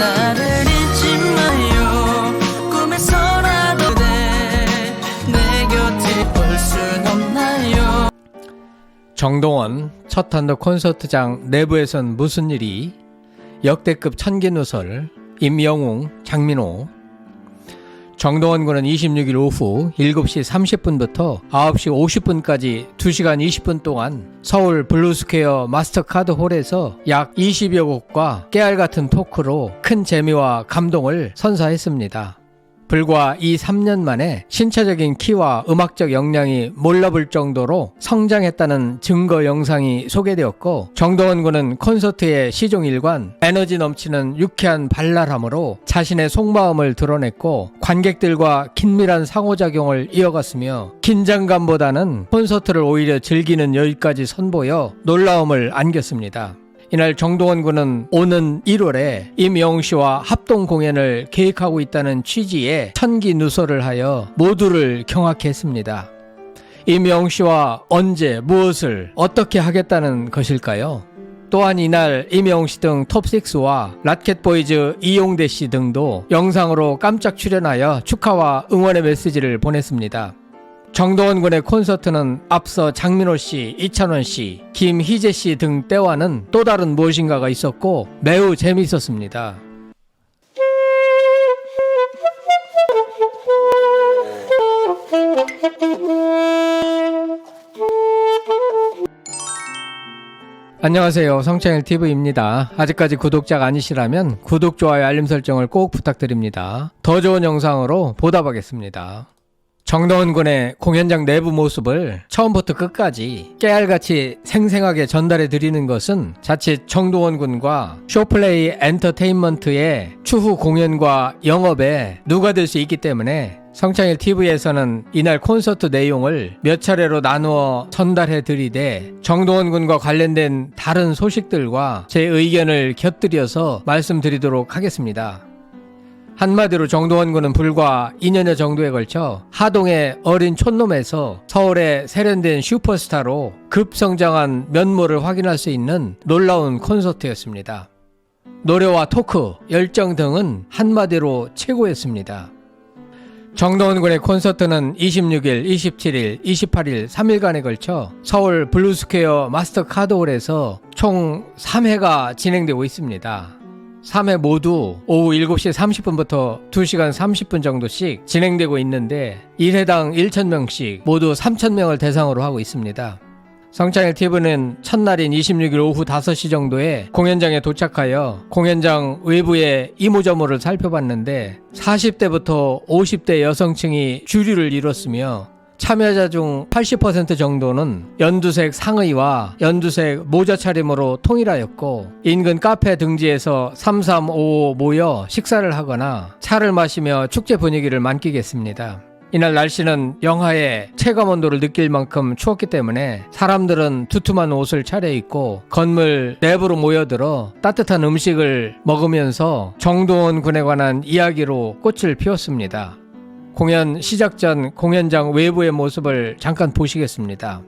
나를 잊지 마요. 꿈에서라도 내 곁에 올 순 없나요. 정동원 첫 단독 콘서트장 내부에선 무슨 일이? 역대급 천기 누설 임영웅, 장민호. 정동원 군은 26일 오후 7시 30분부터 9시 50분까지 2시간 20분 동안 서울 블루스퀘어 마스터카드 홀에서 약 20여 곡과 깨알같은 토크로 큰 재미와 감동을 선사했습니다. 불과 이 3년 만에 신체적인 키와 음악적 역량이 몰라볼 정도로 성장했다는 증거 영상이 소개되었고, 정동원 군은 콘서트의 시종일관 에너지 넘치는 유쾌한 발랄함으로 자신의 속마음을 드러냈고 관객들과 긴밀한 상호작용을 이어갔으며 긴장감보다는 콘서트를 오히려 즐기는 여유까지 선보여 놀라움을 안겼습니다. 이날 정동원 군은 오는 1월에 임영웅 씨와 합동 공연을 계획하고 있다는 취지의 천기 누설을 하여 모두를 경악해 했습니다. 임영웅 씨와 언제 무엇을 어떻게 하겠다는 것일까요? 또한 이날 임영웅 씨 등 톱6와 라켓보이즈 이용대 씨 등도 영상으로 깜짝 출연하여 축하와 응원의 메시지를 보냈습니다. 정동원 군의 콘서트는 앞서 장민호 씨, 이찬원 씨, 김희재 씨 등 때와는 또 다른 무엇인가가 있었고 매우 재미있었습니다. 안녕하세요, 성창일TV입니다. 아직까지 구독자가 아니시라면 구독, 좋아요, 알림 설정을 꼭 부탁드립니다. 더 좋은 영상으로 보답하겠습니다. 정동원 군의 공연장 내부 모습을 처음부터 끝까지 깨알같이 생생하게 전달해 드리는 것은 자칫 정동원 군과 쇼플레이 엔터테인먼트의 추후 공연과 영업에 누가 될 수 있기 때문에 성창일TV에서는 이날 콘서트 내용을 몇 차례로 나누어 전달해 드리되 정동원 군과 관련된 다른 소식들과 제 의견을 곁들여서 말씀드리도록 하겠습니다. 한마디로 정동원 군은 불과 2년여 정도에 걸쳐 하동의 어린 촌놈에서 서울의 세련된 슈퍼스타로 급성장한 면모를 확인할 수 있는 놀라운 콘서트였습니다. 노래와 토크, 열정 등은 한마디로 최고였습니다. 정동원 군의 콘서트는 26일, 27일, 28일 3일간에 걸쳐 서울 블루스퀘어 마스터카드홀에서 총 3회가 진행되고 있습니다. 3회 모두 오후 7시 30분부터 2시간 30분 정도씩 진행되고 있는데 1회당 1,000명씩 모두 3,000명을 대상으로 하고 있습니다. 성창일TV는 첫날인 26일 오후 5시 정도에 공연장에 도착하여 공연장 외부의 이모저모를 살펴봤는데 40대부터 50대 여성층이 주류를 이뤘으며 참여자 중 80% 정도는 연두색 상의와 연두색 모자 차림으로 통일하였고 인근 카페 등지에서 3355 모여 식사를 하거나 차를 마시며 축제 분위기를 만끽했습니다. 이날 날씨는 영하의 체감온도를 느낄 만큼 추웠기 때문에 사람들은 두툼한 옷을 차려입고 건물 내부로 모여들어 따뜻한 음식을 먹으면서 정동원 군에 관한 이야기로 꽃을 피웠습니다. 공연 시작 전 공연장 외부의 모습을 잠깐 보시겠습니다.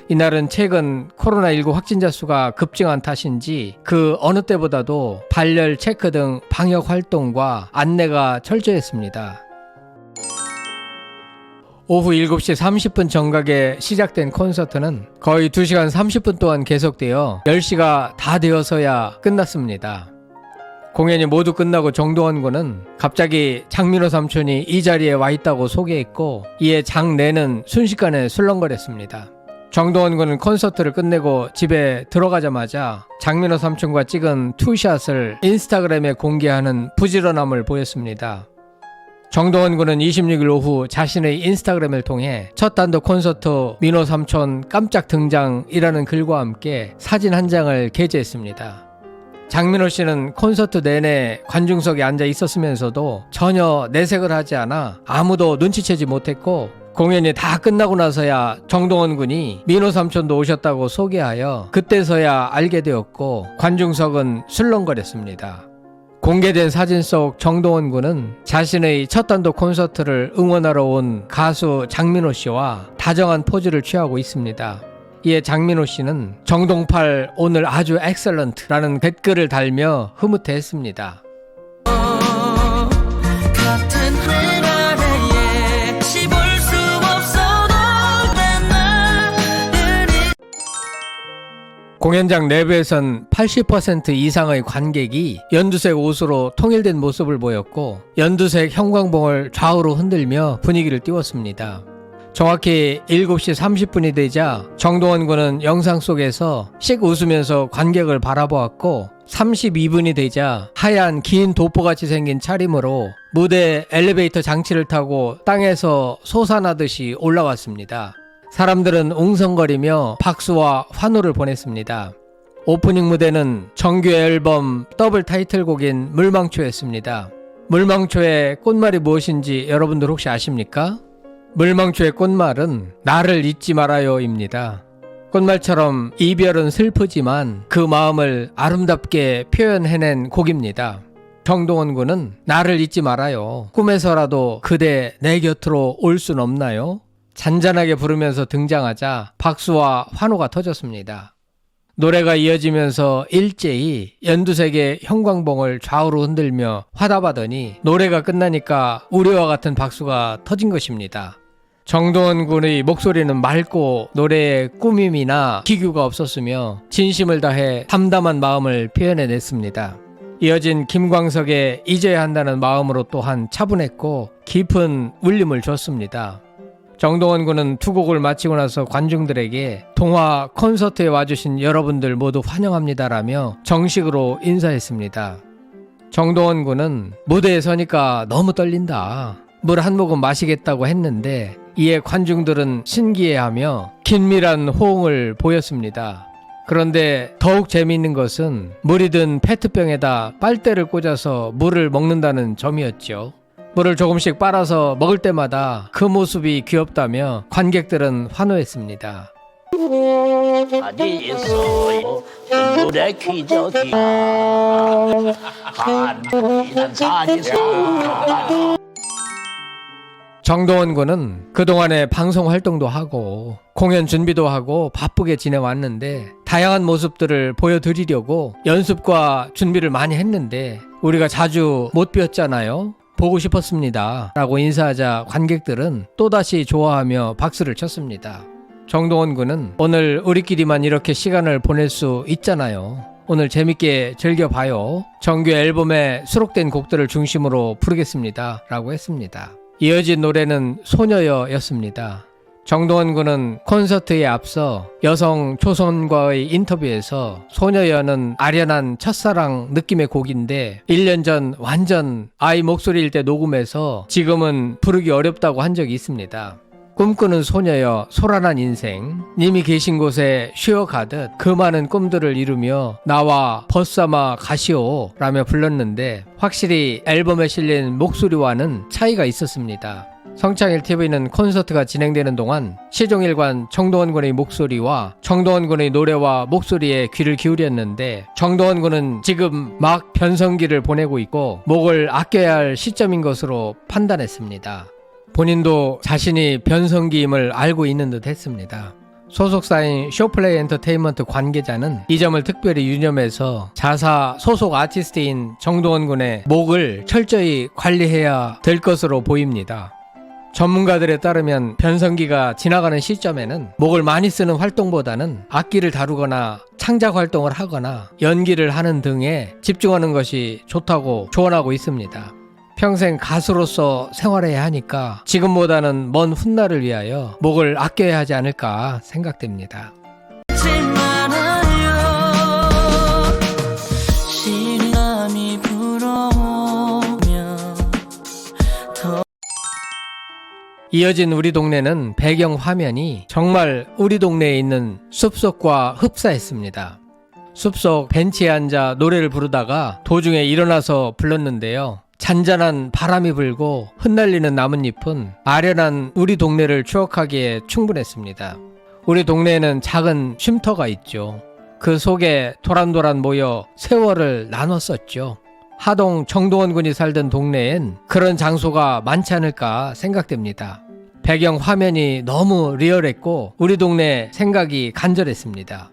이날은 최근 코로나19 확진자 수가 급증한 탓인지 그 어느 때보다도 발열 체크 등 방역 활동과 안내가 철저했습니다. 오후 7시 30분 정각에 시작된 콘서트는 거의 2시간 30분 동안 계속되어 10시가 다 되어서야 끝났습니다. 공연이 모두 끝나고 정동원 군은 갑자기 장민호 삼촌이 이 자리에 와 있다고 소개했고 이에 장내는 순식간에 술렁거렸습니다. 정동원 군은 콘서트를 끝내고 집에 들어가자마자 장민호 삼촌과 찍은 투샷을 인스타그램에 공개하는 부지런함을 보였습니다. 정동원 군은 26일 오후 자신의 인스타그램을 통해 첫 단독 콘서트 민호 삼촌 깜짝 등장이라는 글과 함께 사진 한 장을 게재했습니다. 장민호 씨는 콘서트 내내 관중석에 앉아 있었으면서도 전혀 내색을 하지 않아 아무도 눈치채지 못했고, 공연이 다 끝나고 나서야 정동원 군이 민호 삼촌도 오셨다고 소개하여 그때서야 알게 되었고, 관중석은 술렁거렸습니다. 공개된 사진 속 정동원 군은 자신의 첫 단독 콘서트를 응원하러 온 가수 장민호 씨와 다정한 포즈를 취하고 있습니다. 이에 장민호 씨는 정동팔 오늘 아주 엑셀런트라는 댓글을 달며 흐뭇해했습니다. 같은 하늘 아래에 씹을 수 없어도 나를 공연장 내부에선 80% 이상의 관객이 연두색 옷으로 통일된 모습을 보였고, 연두색 형광봉을 좌우로 흔들며 분위기를 띄웠습니다. 정확히 7시 30분이 되자 정동원 군은 영상 속에서 씩 웃으면서 관객을 바라보았고, 32분이 되자 하얀 긴 도포같이 생긴 차림으로 무대 엘리베이터 장치를 타고 땅에서 솟아나듯이 올라왔습니다. 사람들은 웅성거리며 박수와 환호를 보냈습니다. 오프닝 무대는 정규 앨범 더블 타이틀곡인 물망초였습니다. 물망초의 꽃말이 무엇인지 여러분들 혹시 아십니까? 물망초의 꽃말은 나를 잊지 말아요입니다. 꽃말처럼 이별은 슬프지만 그 마음을 아름답게 표현해낸 곡입니다. 정동원 군은 나를 잊지 말아요. 꿈에서라도 그대 내 곁으로 올 순 없나요? 잔잔하게 부르면서 등장하자 박수와 환호가 터졌습니다. 노래가 이어지면서 일제히 연두색의 형광봉을 좌우로 흔들며 화답하더니 노래가 끝나니까 우리와 같은 박수가 터진 것입니다. 정동원 군의 목소리는 맑고 노래에 꾸밈이나 기교가 없었으며 진심을 다해 담담한 마음을 표현해냈습니다. 이어진 김광석의 잊어야 한다는 마음으로 또한 차분했고 깊은 울림을 줬습니다. 정동원 군은 두 곡을 마치고 나서 관중들에게 동화 콘서트에 와주신 여러분들 모두 환영합니다라며 정식으로 인사했습니다. 정동원 군은 무대에 서니까 너무 떨린다, 물 한 모금 마시겠다고 했는데 이에 관중들은 신기해하며 긴밀한 호응을 보였습니다. 그런데 더욱 재미있는 것은 물이 든 페트병에다 빨대를 꽂아서 물을 먹는다는 점이었죠. 물을 조금씩 빨아서 먹을 때마다 그 모습이 귀엽다며 관객들은 환호했습니다. 아니 있어요 물의 기적이 한이난 산이사. 정동원 군은 그동안에 방송 활동도 하고 공연 준비도 하고 바쁘게 지내왔는데 다양한 모습들을 보여드리려고 연습과 준비를 많이 했는데 우리가 자주 못 뵀잖아요. 보고 싶었습니다 라고 인사하자 관객들은 또다시 좋아하며 박수를 쳤습니다. 정동원 군은 오늘 우리끼리만 이렇게 시간을 보낼 수 있잖아요. 오늘 재밌게 즐겨봐요. 정규 앨범에 수록된 곡들을 중심으로 부르겠습니다 라고 했습니다. 이어진 노래는 소녀여였습니다. 정동원 군은 콘서트에 앞서 여성 초선과의 인터뷰에서 소녀여는 아련한 첫사랑 느낌의 곡인데 1년 전 완전 아이 목소리일 때 녹음해서 지금은 부르기 어렵다고 한 적이 있습니다. 꿈꾸는 소녀여 소란한 인생, 님이 계신 곳에 쉬어가듯 그 많은 꿈들을 이루며 나와 벗삼아 가시오 라며 불렀는데 확실히 앨범에 실린 목소리와는 차이가 있었습니다. 성창일TV는 콘서트가 진행되는 동안 시종일관 정동원 군의 목소리와 정동원 군의 노래와 목소리에 귀를 기울였는데 정동원 군은 지금 막 변성기를 보내고 있고 목을 아껴야 할 시점인 것으로 판단했습니다. 본인도 자신이 변성기임을 알고 있는 듯 했습니다. 소속사인 쇼플레이 엔터테인먼트 관계자는 이 점을 특별히 유념해서 자사 소속 아티스트인 정동원 군의 목을 철저히 관리해야 될 것으로 보입니다. 전문가들에 따르면 변성기가 지나가는 시점에는 목을 많이 쓰는 활동보다는 악기를 다루거나 창작 활동을 하거나 연기를 하는 등에 집중하는 것이 좋다고 조언하고 있습니다. 평생 가수로서 생활해야 하니까 지금보다는 먼 훗날을 위하여 목을 아껴야 하지 않을까 생각됩니다. 실감이 불어오면 이어진 우리 동네는 배경 화면이 정말 우리 동네에 있는 숲속과 흡사했습니다. 숲속 벤치에 앉아 노래를 부르다가 도중에 일어나서 불렀는데요. 잔잔한 바람이 불고 흩날리는 나뭇잎은 아련한 우리 동네를 추억하기에 충분했습니다. 우리 동네에는 작은 쉼터가 있죠. 그 속에 도란도란 모여 세월을 나눴었죠. 하동 정동원 군이 살던 동네엔 그런 장소가 많지 않을까 생각됩니다. 배경 화면이 너무 리얼했고 우리 동네 생각이 간절했습니다.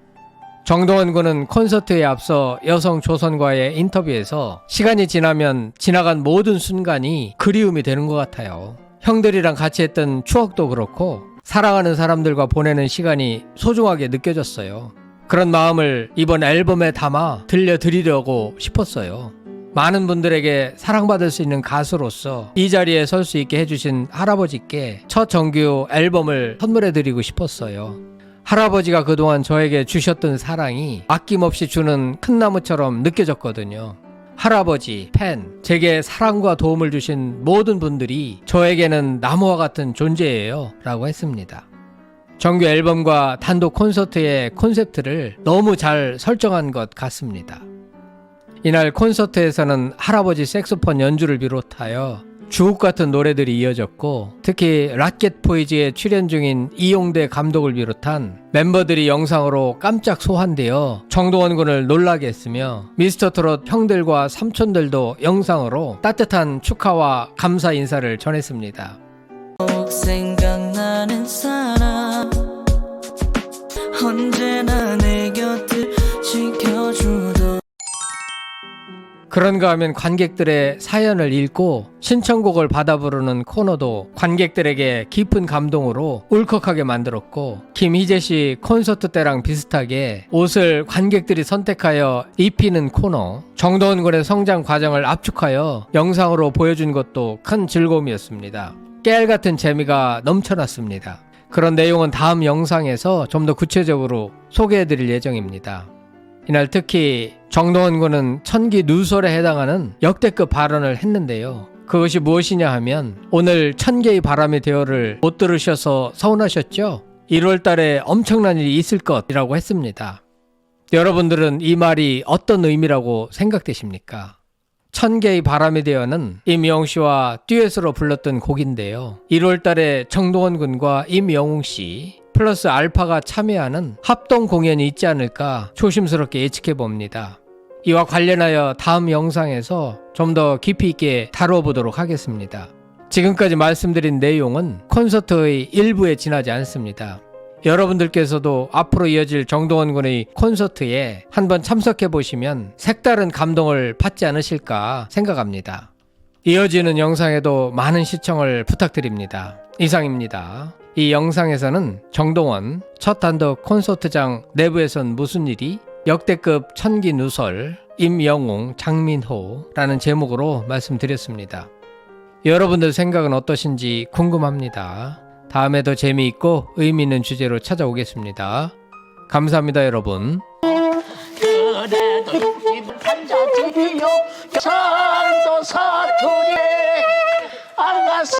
정동원 군은 콘서트에 앞서 여성 조선과의 인터뷰에서 시간이 지나면 지나간 모든 순간이 그리움이 되는 것 같아요. 형들이랑 같이 했던 추억도 그렇고 사랑하는 사람들과 보내는 시간이 소중하게 느껴졌어요. 그런 마음을 이번 앨범에 담아 들려드리려고 싶었어요. 많은 분들에게 사랑받을 수 있는 가수로서 이 자리에 설 수 있게 해주신 할아버지께 첫 정규 앨범을 선물해드리고 싶었어요. 할아버지가 그동안 저에게 주셨던 사랑이 아낌없이 주는 큰 나무처럼 느껴졌거든요. 할아버지, 팬, 제게 사랑과 도움을 주신 모든 분들이 저에게는 나무와 같은 존재예요 라고 했습니다. 정규 앨범과 단독 콘서트의 콘셉트를 너무 잘 설정한 것 같습니다. 이날 콘서트에서는 할아버지 색소폰 연주를 비롯하여 주옥 같은 노래들이 이어졌고 특히 락켓 포이즈에 출연 중인 이용대 감독을 비롯한 멤버들이 영상으로 깜짝 소환되어 정동원 군을 놀라게 했으며 미스터트롯 형들과 삼촌들도 영상으로 따뜻한 축하와 감사 인사를 전했습니다. 꼭 생각나는 사람 언제나 내 곁을 지켜주던 그런가 하면 관객들의 사연을 읽고 신청곡을 받아 부르는 코너도 관객들에게 깊은 감동으로 울컥하게 만들었고 김희재 씨 콘서트 때랑 비슷하게 옷을 관객들이 선택하여 입히는 코너, 정동원 군의 성장 과정을 압축하여 영상으로 보여준 것도 큰 즐거움이었습니다. 깨알같은 재미가 넘쳐났습니다. 그런 내용은 다음 영상에서 좀 더 구체적으로 소개해드릴 예정입니다. 이날 특히 정동원 군은 천기 누설에 해당하는 역대급 발언을 했는데요. 그것이 무엇이냐 하면 오늘 천개의 바람이 되어를 못 들으셔서 서운하셨죠? 1월 달에 엄청난 일이 있을 것이라고 했습니다. 여러분들은 이 말이 어떤 의미라고 생각되십니까? 천개의 바람이 되어는 임영웅 씨와 듀엣으로 불렀던 곡인데요. 1월 달에 정동원 군과 임영웅 씨 플러스 알파가 참여하는 합동 공연이 있지 않을까 조심스럽게 예측해 봅니다. 이와 관련하여 다음 영상에서 좀 더 깊이 있게 다뤄보도록 하겠습니다. 지금까지 말씀드린 내용은 콘서트의 일부에 지나지 않습니다. 여러분들께서도 앞으로 이어질 정동원 군의 콘서트에 한번 참석해 보시면 색다른 감동을 받지 않으실까 생각합니다. 이어지는 영상에도 많은 시청을 부탁드립니다. 이상입니다. 이 영상에서는 정동원 첫 단독 콘서트장 내부에선 무슨 일이? 역대급 천기 누설, 임영웅, 장민호라는 제목으로 말씀드렸습니다. 여러분들 생각은 어떠신지 궁금합니다. 다음에 더 재미있고 의미 있는 주제로 찾아오겠습니다. 감사합니다, 여러분. 그래도 힘 판자들이요 산도 사투리에